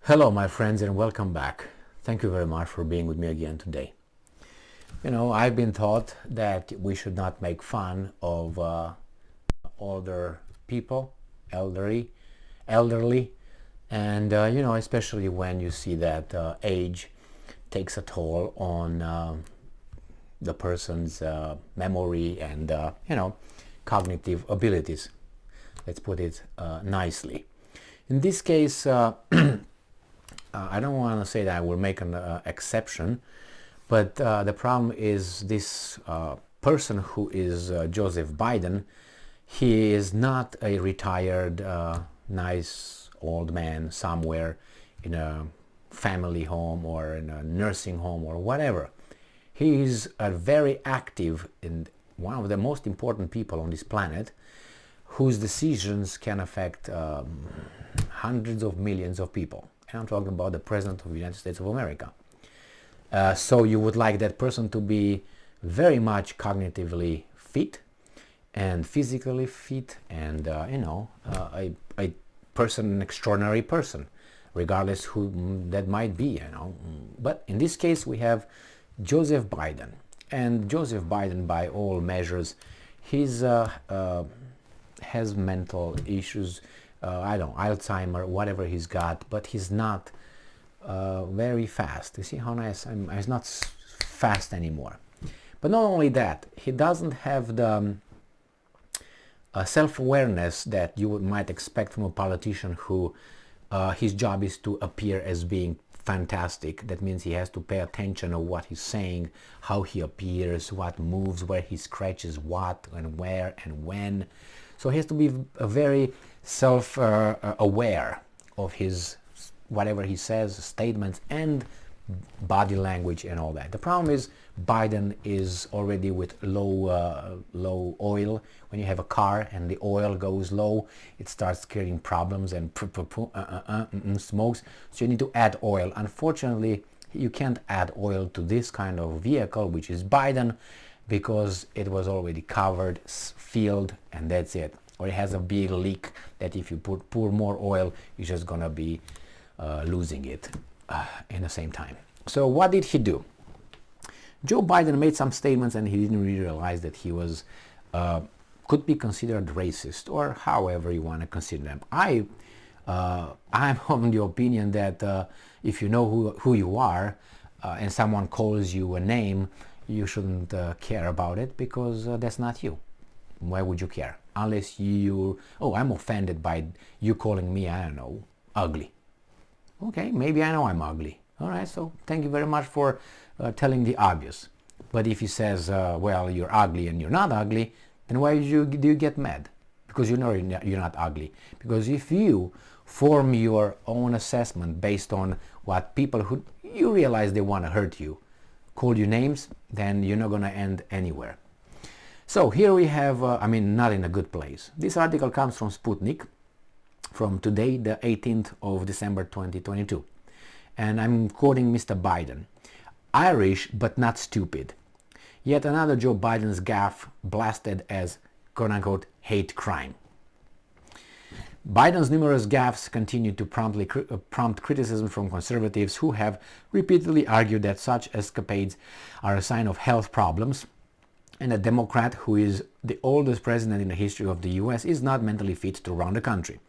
Hello, my friends, and welcome back. Thank you very much for being with me again today. I've been taught that we should not make fun of older people, elderly, and especially when you see that age takes a toll on the person's memory and cognitive abilities. Let's put it nicely. In this case, I don't want to say that I will make an exception, but the problem is this person who is Joseph Biden. He is not a retired, nice old man somewhere in a family home or in a nursing home or whatever. He is a very active and one of the most important people on this planet, whose decisions can affect hundreds of millions of people. And I'm talking about the President of the United States of America. So you would like that person to be very much cognitively fit and physically fit and, a person, an extraordinary person, regardless who that might be, But in this case, we have Joseph Biden. And Joseph Biden, by all measures, he's has mental issues, Alzheimer, whatever he's got, but he's not very fast. You see how nice? He's not fast anymore. But not only that, he doesn't have the self-awareness that you might expect from a politician who his job is to appear as being fantastic. That means he has to pay attention to what he's saying, how he appears, what moves, where he scratches what and where and when. So he has to be very self-aware of his whatever he says, statements, and body language and all that. The problem is Biden is already with low oil. When you have a car and the oil goes low, it starts creating problems and smokes. So you need to add oil. Unfortunately, you can't add oil to this kind of vehicle, which is Biden, because it was already covered, filled, and that's it. Or it has a big leak that if you pour more oil, you're just gonna be losing it in the same time. So what did he do? Joe Biden made some statements and he didn't really realize that he was could be considered racist, or however you want to consider them. I'm of the opinion that if you know who you are and someone calls you a name, you shouldn't care about it, because that's not you. Why would you care? Unless I'm offended by you calling me, I don't know, ugly. Okay, maybe I know I'm ugly. All right, so thank you very much for telling the obvious. But if he says, well, you're ugly and you're not ugly, then why do you get mad? Because you know you're not ugly. Because if you form your own assessment based on what people who you realize they want to hurt you call you names, then you're not going to end anywhere. So here we have, not in a good place. This article comes from Sputnik, from today, the 18th of December 2022. And I'm quoting Mr. Biden. Irish, but not stupid. Yet another Joe Biden's gaffe blasted as quote-unquote hate crime. Biden's numerous gaffes continue to prompt criticism from conservatives who have repeatedly argued that such escapades are a sign of health problems, and a Democrat who is the oldest president in the history of the US is not mentally fit to run the country.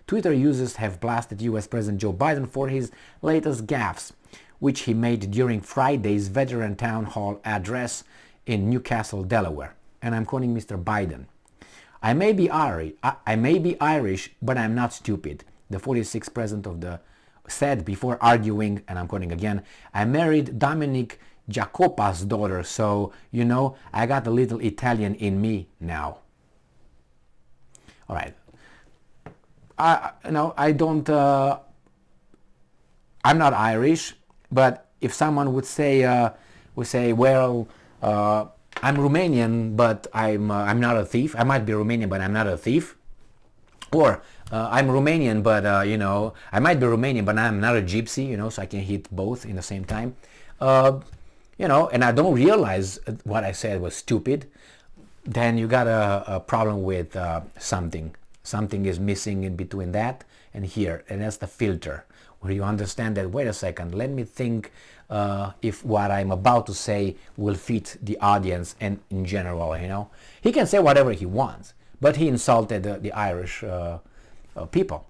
Twitter users have blasted US President Joe Biden for his latest gaffes, which he made during Friday's Veteran Town Hall address in Newcastle, Delaware. And I'm quoting Mr. Biden. I may be Irish, but I'm not stupid, the 46th president said before arguing, and I'm quoting again, I married Dominic Jacopa's daughter, so, I got a little Italian in me now. All right. I'm not Irish, but if someone would say, well, I'm Romanian, but I'm not a thief. I might be Romanian, but I'm not a thief. Or I'm Romanian, but I might be Romanian, but I'm not a gypsy. So I can hit both in the same time. And I don't realize what I said was stupid. Then you got a problem with something. Something is missing in between that and here, and that's the filter, where you understand that, wait a second, let me think if what I'm about to say will fit the audience and in general, you know. He can say whatever he wants, but he insulted the Irish people.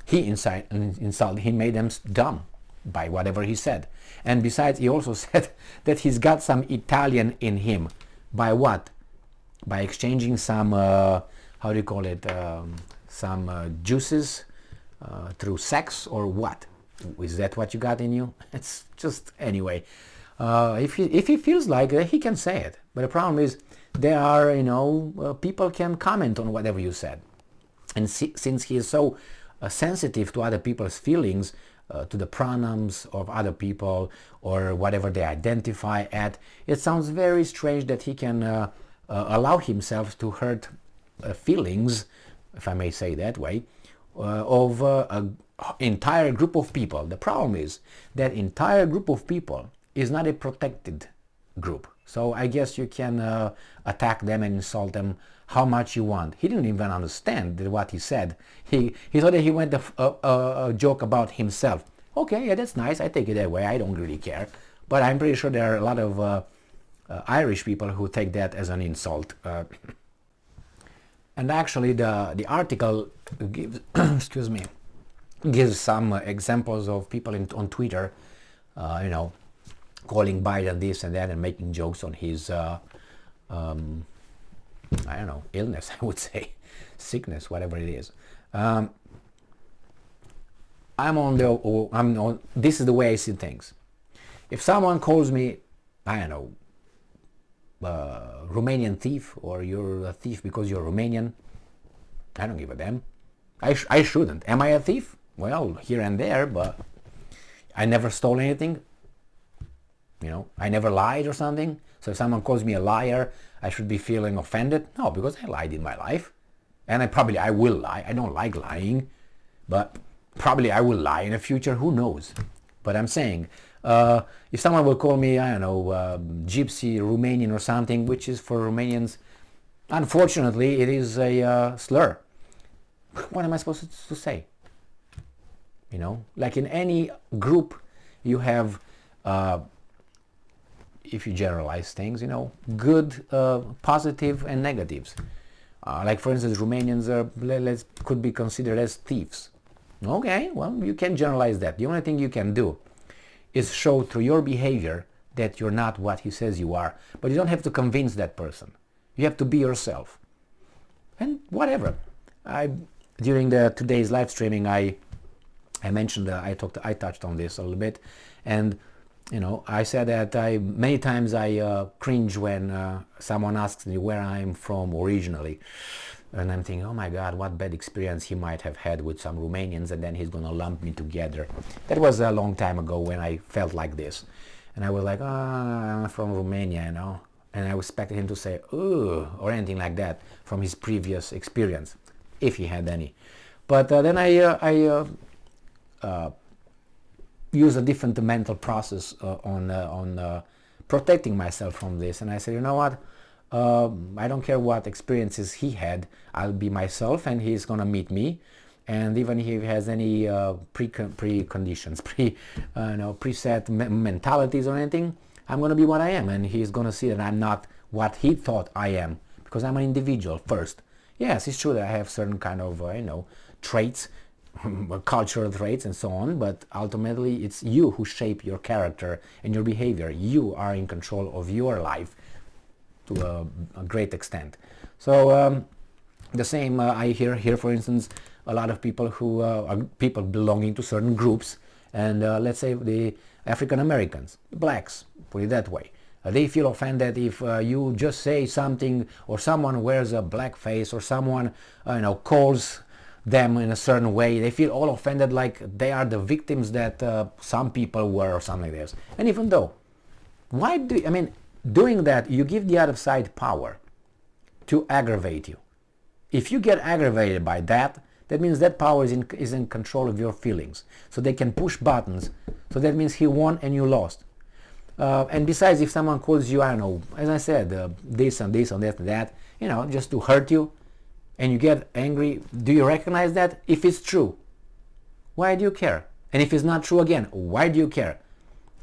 He made them dumb by whatever he said. And besides, he also said that he's got some Italian in him. By what? By exchanging some, how do you call it, some juices through sex, or what? Is that what you got in you? It's just, anyway, if he feels like it, he can say it. But the problem is, there are, you know, people can comment on whatever you said. And since he is so sensitive to other people's feelings, to the pronouns of other people or whatever they identify at, it sounds very strange that he can allow himself to hurt feelings, if I may say that way, of an entire group of people. The problem is that entire group of people is not a protected group. So I guess you can attack them and insult them how much you want. He didn't even understand what he said. He thought that he went a joke about himself. Okay, yeah, that's nice. I take it that way. I don't really care. But I'm pretty sure there are a lot of Irish people who take that as an insult. And actually, the article gives, excuse me, gives some examples of people on Twitter, you know, calling Biden this and that and making jokes on his I don't know, illness, I would say, sickness, whatever it is. This is the way I see things. If someone calls me, I don't know, Romanian thief, or you're a thief because you're Romanian, I don't give a damn. I shouldn't. Am I a thief? Well, here and there, but I never stole anything. You know, I never lied or something. So if someone calls me a liar, I should be feeling offended? No, because I lied in my life. And I will lie. I don't like lying, but probably I will lie in the future. Who knows? But I'm saying, if someone will call me, I don't know, gypsy, Romanian or something, which is for Romanians, unfortunately, it is a slur. What am I supposed to say? You know, like in any group, you have, if you generalize things, you know, good, positive and negatives. Like for instance, Romanians could be considered as thieves. Okay, well, you can generalize that. The only thing you can do is show through your behavior that you're not what he says you are. But you don't have to convince that person. You have to be yourself. And whatever. During today's live streaming, I mentioned, I touched on this a little bit, and you know, I said that many times I cringe when someone asks me where I'm from originally, and I'm thinking, oh my God, what bad experience he might have had with some Romanians, and then he's gonna lump me together. That was a long time ago when I felt like this, and I was like, I'm from Romania, you know, and I expected him to say, ooh, or anything like that from his previous experience, if he had any. But then I use a different mental process on protecting myself from this, and I said, you know what, I don't care what experiences he had, I'll be myself, and he's gonna meet me, and even if he has any preconditions, preset mentalities or anything, I'm gonna be what I am, and he's gonna see that I'm not what he thought I am, because I'm an individual first. Yes, it's true that I have certain kind of traits, cultural traits and so on, but ultimately it's you who shape your character and your behavior. You are in control of your life to a great extent. So the same I hear here, for instance, a lot of people who are people belonging to certain groups, and let's say the African Americans, blacks, put it that way. They feel offended if you just say something, or someone wears a black face, or someone calls them in a certain way. They feel all offended, like they are the victims that some people were, or something like this. And even though, doing that, you give the other side power to aggravate you. If you get aggravated by that, that means that power is in control of your feelings. So they can push buttons. So that means he won and you lost. And besides, if someone calls you, I don't know, as I said, this and this and that and that, just to hurt you, and you get angry, do you recognize that? If it's true, Why do you care? And if it's not true again, why do you care?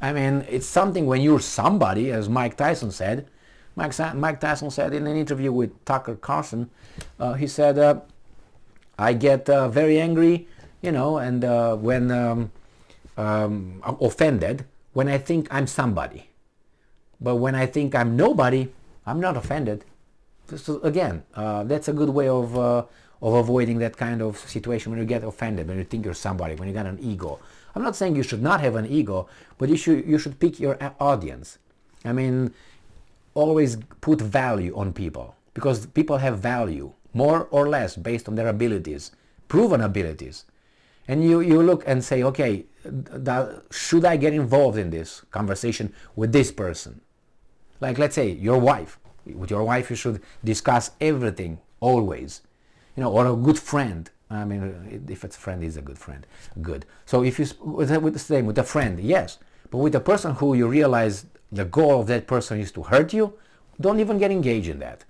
I mean, it's something when you're somebody, as Mike Tyson said. Mike Tyson said in an interview with Tucker Carlson, he said, I get very angry, and when I'm offended, when I think I'm somebody. But when I think I'm nobody, I'm not offended. So again, that's a good way of avoiding that kind of situation when you get offended, when you think you're somebody, when you got an ego. I'm not saying you should not have an ego, but you should pick your audience. I mean, always put value on people, because people have value, more or less, based on their abilities, proven abilities. And you look and say, okay, should I get involved in this conversation with this person? Like, let's say, your wife. With your wife, you should discuss everything, always. Or a good friend. I mean, if it's a friend, he's a good friend. Good. So if you, with the same, with a friend, yes. But with a person who you realize the goal of that person is to hurt you, don't even get engaged in that.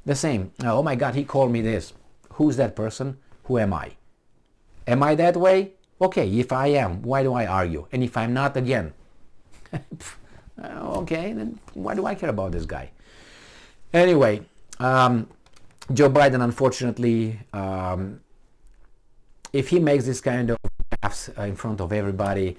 The same. Oh my God, he called me this. Who's that person? Who am I? Am I that way? Okay, if I am, why do I argue? And if I'm not, again, okay, then why do I care about this guy? Anyway, Joe Biden, unfortunately, if he makes this kind of gaffes in front of everybody,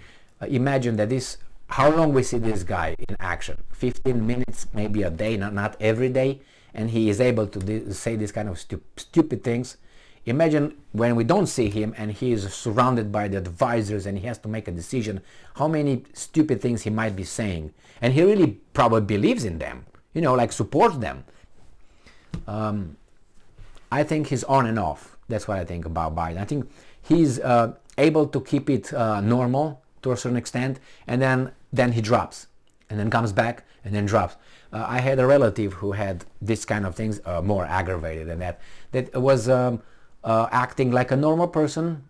imagine that how long we see this guy in action? 15 minutes, maybe a day, not every day, and he is able to say this kind of stupid things. Imagine when we don't see him and he is surrounded by the advisors and he has to make a decision, how many stupid things he might be saying. And he really probably believes in them, like supports them. I think he's on and off. That's what I think about Biden. I think he's able to keep it normal to a certain extent, and then he drops, and then comes back, and then drops. I had a relative who had this kind of things, more aggravated than that. That was acting like a normal person.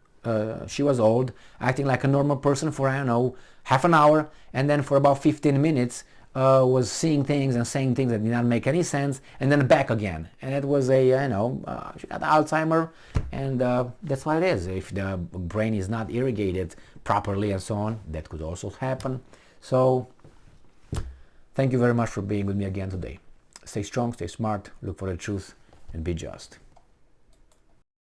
She was old, acting like a normal person for, I don't know, half an hour, and then for about 15 minutes was seeing things and saying things that did not make any sense, and then back again. And it was she got Alzheimer, and that's what it is. If the brain is not irrigated properly and so on, that could also happen. So thank you very much for being with me again today. Stay strong, stay smart, look for the truth, and be just.